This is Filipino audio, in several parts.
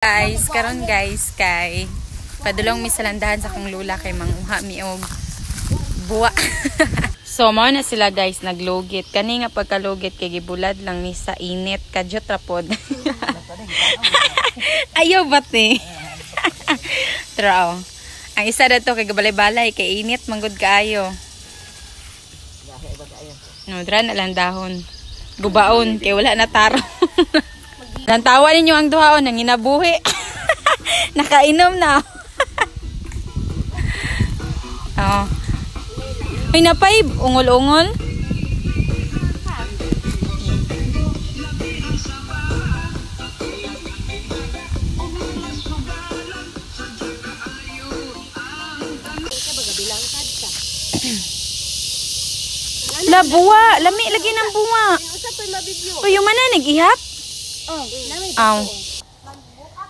Guys, karon guys kay padulong mi sa landahan sa kong lula kay manguha mi og buwa. So mao na sila guys naglugit. Kani nga pagkalugit kay gibulad lang ni sa init kadyot ra pod. Ayaw bate. Traw. Ang isa dato kay gabalay-balay kay init manggod kaayo. No, dra na lang dahon. Gubaon kay wala na taro. Nantawa ninyo ang duhaon nang inabuhi. Nakainom na. Oh. Ay napay ungol-ungol. La buwa, lami lagi ng buwa. Uy, yung mana nag-ihap? Oh.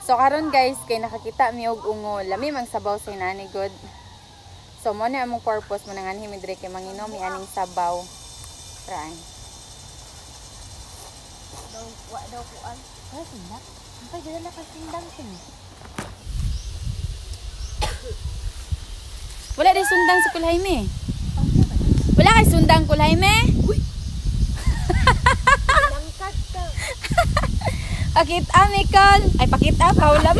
So karon guys kay nakakita mi og ungol. Lami mang sabaw sa inani god. So mo na among purpose mo nangan himi dire kay manginom mi aning sabaw. Try. Daw kuan. Ay sindak. Ay dala na kasindang sin. Wala di sundang sa Kulhayme. Wala kay sundang Kulhayme? Uy. Langkat ka. Pakita Mikol. Ay pakita Paula.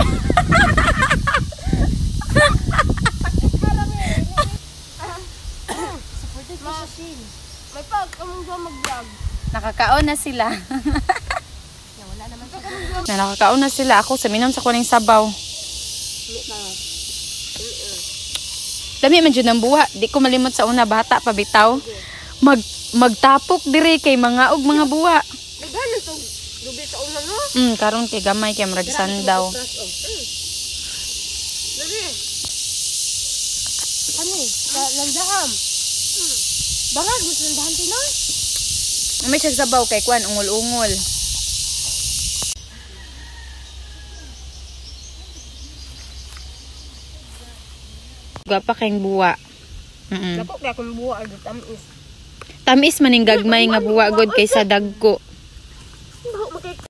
May pag kamong mag-vlog. Nakakaon na sila. Wala naman sila. Nakakaon na sila ako sa minom sa kuning sabaw. Dami man jud ng buha. Di ko malimot sa una bata pa bitaw. Magtapok dire kay mga og mga buha. Nagano tong lubi sa una no? Karon kay gamay kay murag sandaw. Dali. Ani, landaham. Barag mo landahan tinoy. May siya sabaw kay kuan ungol-ungol. Gapa kayong buwa. Dako kay akong buwa ag tamis. Tamis maning gagmay nga buwa god kaysa dagko.